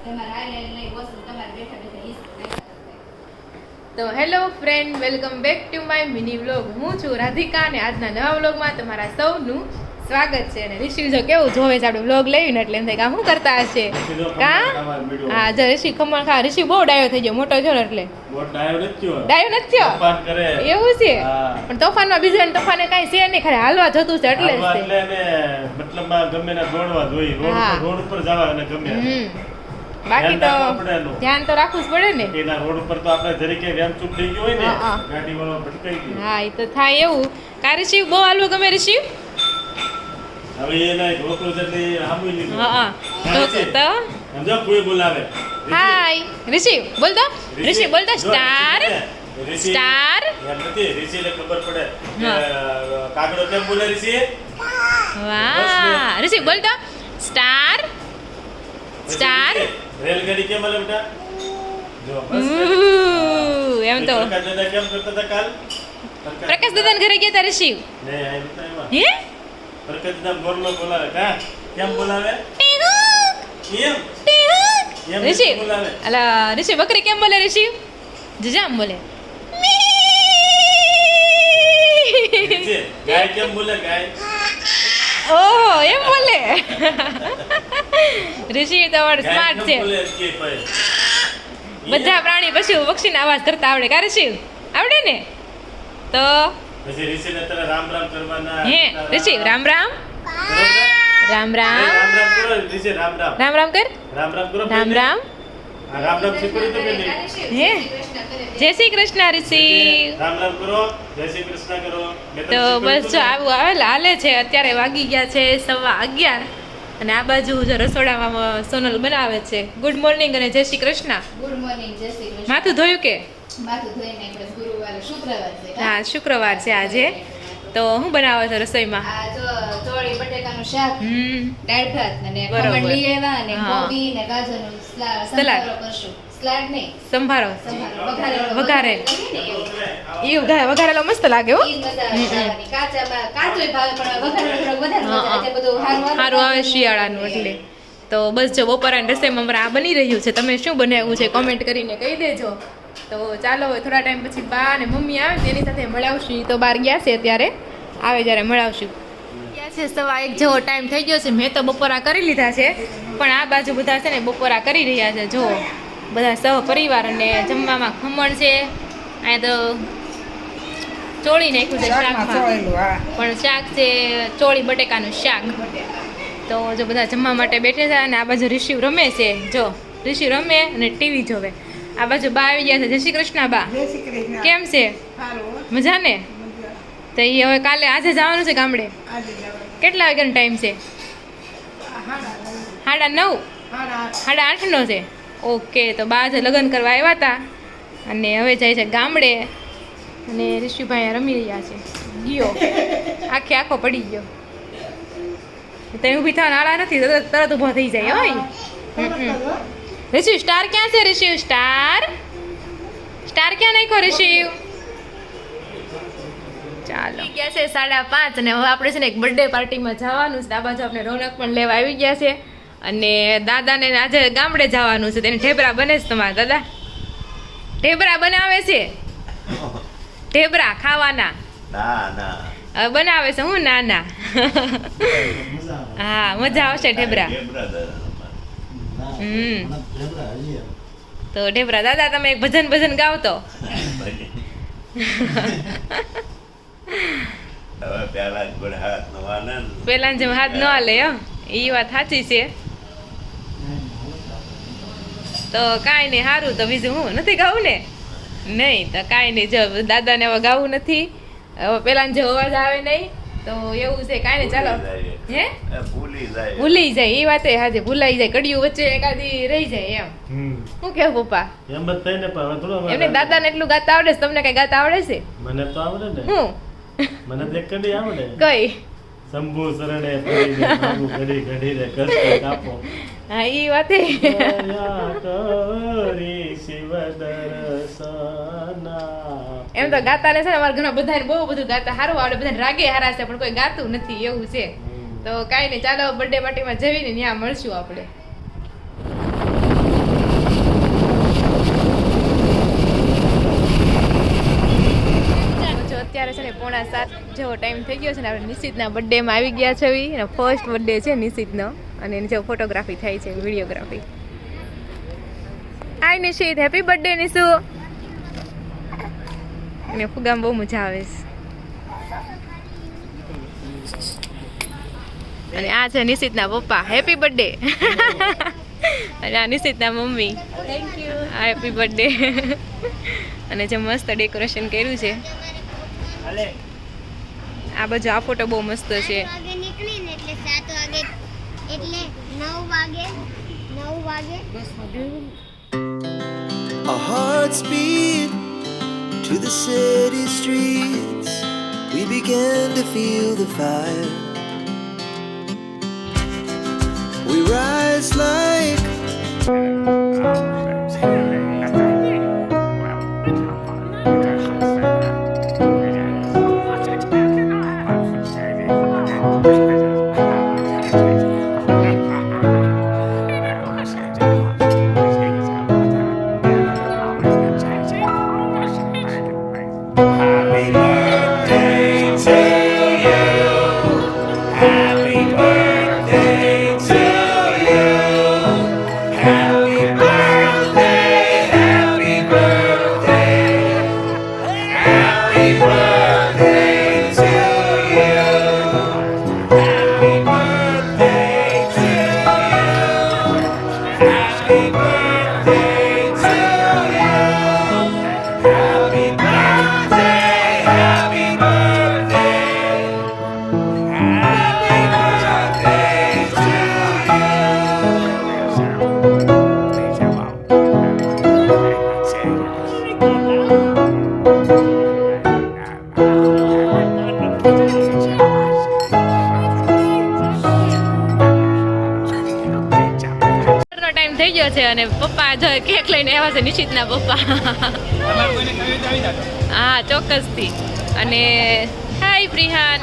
તો hello friend, welcome back to my mini vlog. હું છું રાધિકા અને આજના નવા વ્લોગમાં તમારા સૌનું સ્વાગત છે. અને ઋષિ જો કેવું જોવે છે આપણું વ્લોગ લઈને એટલે એમ થાય કે શું કરતા હશે હા જો ઋષિ ખમણ ખા. ઋષિ બહુ ડાયો થઈ ગયો, મોટો થયો ને એટલે ડાયો નથી થયો એવું છે. પણ તોફાનમાં બીજા તોફાને કઈ છે નહીં, ખરે હાલવા જતું છે એટલે બાકી તો ધ્યાન તો રાખવું જ પડે ને. એના રોડ ઉપર તો આપણે જરીકે વ્યામ ચૂપ થઈ ગયો હોય ને ગાડી વાળો ભટકાઈ ગયો. હા એ તો થાય એવું. કા ઋષિ બહુ હાલવું ગમે ઋષિ? હવે એના ઢોકળું જેટલી હામુઈ લીધું. હા તો સમજો કોઈ બોલાવે. હાય ઋષિ બોલ દો. ઋષિ બોલ દો સ્ટાર સ્ટાર. એમ નથી ઋષિને ખબર પડે કાગડો કેમ બોલે ઋષિ. વાહ ઋષિ બોલ દો સ્ટાર સ્ટાર. રેલગાડી કેમ હાલે બેટા? જો બસ એમ તો પ્રકાશ દાદા કેમ કરતા હતા કાલ? પ્રકાશ દાદાને ઘરે ગયા તા ઋષિ. ને આ બતાવ્યા હે પ્રકાશ દાદા બોલમાં બોલાવે કા કેમ બોલાવે? એમ ઋષિ બોલાવે. અલા ઋષિ બકરી કેમ બોલે ઋષિ? જજામ બોલે. ઋષિ, ગાય કેમ બોલે ગાય? ઓહો એમ બોલે. ઋષિ તમારે સ્માર્ટ છે. બધા પ્રાણી પશુ પક્ષીના અવાજ કરતા આવડે કા ઋષિ? આવડે ને? તો પછી ઋષિને તને રામ રામ કરવાના. હે ઋષિ રામ રામ રામ રામ રામ રામ કરો ઋષિ. રામ રામ રામ રામ કર. રામ રામ કરો. રામ રામ રામ રામ શીખવાડ્યું તો કે નહીં? હે જય શ્રી કૃષ્ણ ઋષિ. રામ રામ કરો, જય શ્રી કૃષ્ણ કરો. મેં તો તમને બસ જો શીખવાડ્યું આવું હાલે છે. અત્યારે વાગી ગયા છે 11:15 અને આ બાજુ જો રસોડામાં સોનલ બનાવે છે. ગુડ મોર્નિંગ અને જય શ્રી કૃષ્ણ. ગુડ મોર્નિંગ, જય શ્રી કૃષ્ણ. માથું ધોયું કે? માથું ધોઈને આપણે ગુરુવારે શુક્રવાર છે. હા શુક્રવાર છે આજે. તો હું બનાવો છો રસોઈમાં? આ જો ચોળી બટેકાનું શાક, દાળ ભાત અને બરોબર. ખમણ લઈ આવ્યા અને હા. કોબી અને ગાજરનું સલાડ. સંભારો કરશું. સલાડ નહીં, સંભારો સંભારો વઘારેલો. વઘારે. કહીએ ને એવું. વઘારેલો મસ્ત લાગે હો. ઈ જ મજા આવે ખાવાની. કાચોય ભાવે પણ વઘારેલો થોડોક વધારે મજા આવે. એટલે બધું સારું આવે શિયાળાનું એટલે. તો બસ જો બપોરાની રસોઈમાં અમારે આ બની રહ્યું છે. તમે શું બનાવ્યું છે કોમેન્ટ કરીને કહી દેજો. તો ચાલો હવે થોડા ટાઈમ પછી બા અને મમ્મી આવે તેની સાથે મળાવશું. ઈ તો બહાર ગયા છે અત્યારે, આવે જ્યારે મળાવશું. ગયા છે 1:15 જેવો ટાઈમ થઈ ગયો છે. મેં તો બપોરા કરી લીધા છે પણ આ બાજુ બધા છે ને બપોરા કરી રહ્યા છે. જો બધા સહ પરિવાર અને જમવામાં ખમણ છે. અહીંયા તો ચોળી નાખ્યું છે શાકમાં, પણ શાક છે ચોળી બટેકાનું શાક. તો જો બધા જમવા માટે બેઠે છે અને આ બાજુ ઋષિ રમે છે. જો ઋષિ રમે અને ટીવી જોવે. આ બાજુ બા આવી ગયા છે. જય શ્રી કૃષ્ણ બા. કેમ છે? મજા ને? તો એ હવે કાલે આજે જવાનું છે ગામડે. કેટલા વાગ્યાનો ટાઈમ છે? 9:30 8:30નો છે. ઓકે. તો બા આજે લગ્ન કરવા આવ્યા હતા અને હવે જાય છે ગામડે. અને ઋષિભાઈ રમી રહ્યા છે. ગયો આખો પડી ગયો. તમે ઊભી થવાના આળા નથી, તરત ઊભો થઈ જાય. હોય ઋષિ સ્ટાર ક્યાં છે? ઋષિ સ્ટાર ક્યાં નાખ્યો ઋષિ? ચાલો ગયા છે 5:30 અને હવે આપણે છે ને એક બર્થડે પાર્ટીમાં જવાનું છે. આ બાજુ આપણે રોનક પણ લેવા આવી ગયા છે અને દાદાને આજે ગામડે જવાનું છે. તેને ઢેબરા બને છે. તમારા દાદા ઢેબરા બનાવે છે. ઢેબરા ખાવાના હવે બનાવે છે. હું ના હા મજા આવશે ઢેબરા. તો ઢેબરા દાદા તમે એક ભજન ગાવ તો. પેલા જેમ હાથ ન હાલે. એ વાત સાચી છે. તો કાંઈ નહીં, સારું. તો બીજું હું નથી ગાવું ને? નહીં તો કાંઈ નહીં. જો દાદાને હવે ગાવું નથી. હવે પેલા જે અવાજ આવે નહીં તો એવું છે. કાંઈ નહીં ચાલો. હે ભૂલી જાય. એ વાત હાજે ભૂલાઈ જાય. કડિયું વચ્ચે એકાદી રહી જાય એમ. શું કેવું પપ્પા? એમ જ થાય ને પણ હવે થોડું એમને દાદાને એટલું ગાતા આવડે છે, તમને કઈ ગાતા આવડે છે? મને તો આવડે ને. હું મને તો એક કડી આવડે. કઈ? શંભુ શરણે પડીને બાબુ ઘડી ઘડીને કષ્ટ કાપો. હા ઈ વાત હે. દયા કરી શિવ દર્શના. એમ તો ગાતાને છે ને અમારા ઘણા બધાને બહુ બધું ગાતા સારું આવડે. બધાને રાગે હારા છે પણ કોઈ ગાતું નથી એવું છે. તો કાંઈ નહીં ચાલો બર્થડે પાર્ટીમાં જઈને ત્યાં મળશું આપણે. જો ટાઈમ થઈ ગયો છે ને આપણે નિશિતના બર્થડેમાં આવી ગયા છે એનો ફર્સ્ટ બર્થડે છે નિશિતનો અને એની જો ફોટોગ્રાફી થાય છે વિડીયોગ્રાફી. હાય નિશિત, હેપી બર્થડે નિશુ. એને ફુગામાં બહુ મજા આવે છે. અને આ છે નિશિતના પપ્પા, હેપી બર્થડે. અને આ નિશિતના મમ્મી, થેન્ક યુ, હેપી બર્થડે. અને જે મસ્ત ડેકોરેશન કર્યું છે આ બાજુ, આ ફોટો બહુ મસ્ત છે. Our hearts beat to the city streets. We began to feel the fire. We rise like થઈ ગયો છે અને પપ્પા જો કેક લઈને આવ્યા છે નિશિતના પપ્પા. હા ચોક્કસથી. અને હાય પ્રિહાન,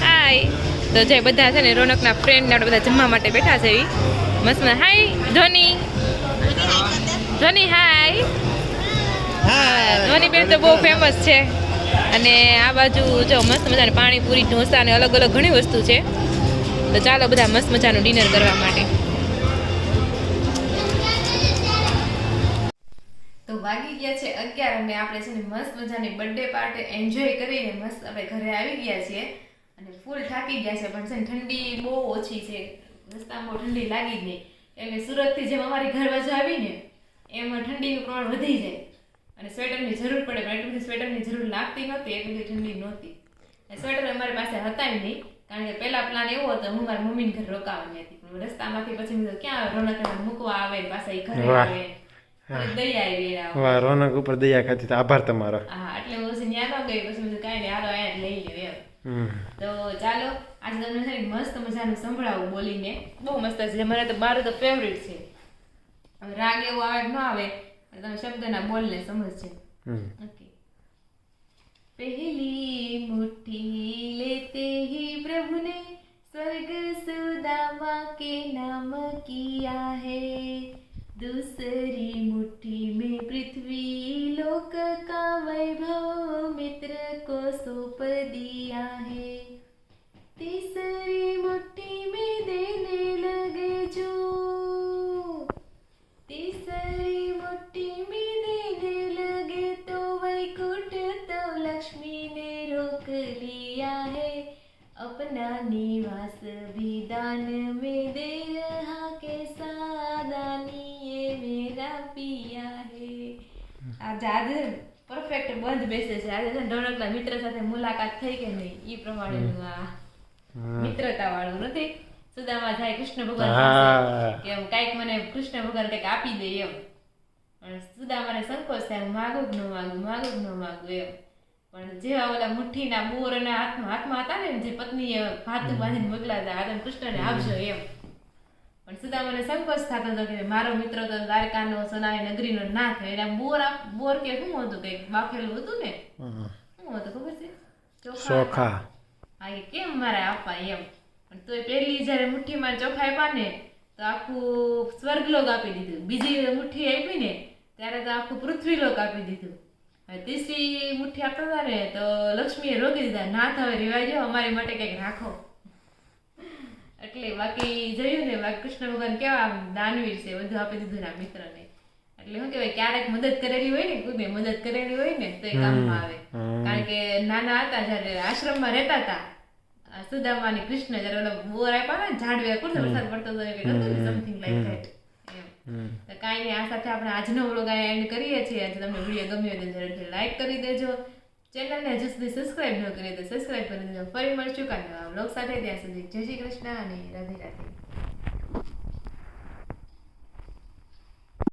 હાય. તો જે બધા છે ને રોનકના ફ્રેન્ડ આપણે બધા જમવા માટે બેઠા છે મસ્ત. હાય ધોની, ધોની હાય. ધોની બેન તો બહુ ફેમસ છે. અને આ બાજુ જો મસ્ત મજાની પાણીપુરી, ઢોસા ને અલગ અલગ ઘણી વસ્તુ છે. તો ચાલો બધા મસ્ત મજાનું ડિનર કરવા માટે. તો વાગી ગયા છે 11 અને આપણે છે ને મસ્ત મજાની બર્થડે પાર્ટી એન્જોય કરીને મસ્ત આપણે ઘરે આવી ગયા છીએ અને ફૂલ થાકી ગયા છે. પણ છે ને ઠંડી બહુ ઓછી છે, રસ્તામાં બહુ ઠંડી લાગી જ નહીં. કેમ કે સુરતથી જેમ અમારી ઘર બાજુ આવીને એમાં ઠંડીનું પ્રમાણ વધી જાય અને સ્વેટરની જરૂર પડે, પણ એટલી બધી સ્વેટરની જરૂર લાગતી નહોતી, એટલી બધી ઠંડી નહોતી. સ્વેટર અમારી પાસે હતા નહીં, કારણ કે પહેલા પ્લાન એવો હતો હું મારી મમ્મીને ઘરે રોકાવાની હતી, પણ રસ્તામાંથી પછી મેં ક્યાં રોનકને મૂકવા આવે પાછા એ ઘરે આવે, દયા આવી. વાહ, રોનક ઉપર દયા ખાતી, આભાર તમારો. હા, એટલે હું પછી ત્યાં ન ગઈ, પછી મેં કાંઈ નહીં, હાલો અહીંયા લઈ લે એમ. તો ચાલો આજે તમને છે ને મસ્ત મજાનું સંભળાવું બોલીને, બહુ મસ્ત છે. મારે તો મારું તો ફેવરિટ છે. હવે રાગ એવો આવે ન આવે, તમે શબ્દના બોલને સમજશે. ઓકે. पहली मुट्ठी लेते ही प्रभु ने स्वर्ग सुदामा के नाम किया है, दूसरी मुट्ठी में पृथ्वी लोक का वैभव मित्र को सौंप दिया है, तीसरी मुट्ठी में देने लगे जो, तीसरी मुट्ठी में देने लगे तो वैकुंठ तो लक्ष्मी ने रोक लिया है, अपना निवास भी दान में दे रहा कैसा दानी ये मेरा पिया है. આજે પરફેક્ટ બંધ બેસે છે. આજે છે રોનકના મિત્ર સાથે મુલાકાત થઈ કે નહીં એ પ્રમાણેનું આ મિત્રતા વાળું નથી. સુદામા જાય કૃષ્ણ ભગવાન પાસે કે કઈક મને કૃષ્ણ ભગવાન કઈક આપી દે એમ, પણ સુદામાને સંકોચ થાય, માગું કે ન માગું, માગું કે ન માગું એમ. પણ જેવા ઓલા મુઠ્ઠીના બોરના હાથમાં હતા ને, જે પત્નીએ ભાતું બાંધીને મોકલાતા હતા કૃષ્ણને આપજો એમ, પણ સુદામાને સંકોચ થતો હતો કે મારો મિત્ર તો દ્વારકાનો સોનાની નગરીનો ના થયો. એના બોર કે શું હતું, કઈક બાફેલું હતું ને, શું હતું ખબર છે? ચોખા. હા, એ કેમ મારે આપવા એમ. પણ તોય પહેલી જયારે મુઠ્ઠીમાં ચોખા આપ્યા ને તો આખું સ્વર્ગલોક આપી દીધું, બીજી મુઠ્ઠી આપી ને ત્યારે તો આખું પૃથ્વીલોક આપી દીધું. હવે ત્રીસરી મુઠ્ઠી આપતા હતા ને તો લક્ષ્મીએ રોકી દીધા, નાથ હવે રેવાઈ જાઓ, અમારી માટે કંઈક રાખો. એટલે બાકી જોયું ને, બાકી કૃષ્ણ ભગવાન કેવા આમ દાનવીર છે, બધું આપી દીધું ને આ મિત્રને. એટલે શું કહેવાય, ક્યારેક મદદ કરેલી હોય ને, કોઈને મદદ કરેલી હોય ને તો એ કામમાં આવે. કારણ કે નાના હતા જ્યારે આશ્રમમાં રહેતા હતા સુદામા અને કૃષ્ણ, જ્યારે ઓલો બોર આપ્યા ને ઝાડવે, કોણ વરસાદ પડતો હતો કે સમથિંગ લાઈક ધેટ. તો કાંઈ નહીં, આ સાથે આપણે આજનો વ્લોગ એન્ડ કરીએ છીએ. આજે તમને વિડીયો ગમ્યો હોય તો જરૂરથી લાઈક કરી દેજો, ચેનલને હજુ સુધી સબસ્ક્રાઈબ ન કરી તો સબસ્ક્રાઈબ કરી દેજો. ફરી મળશું કાલે નવા વ્લોગ સાથે. ત્યાં સુધી જય શ્રી કૃષ્ણ અને રાધે રાધે.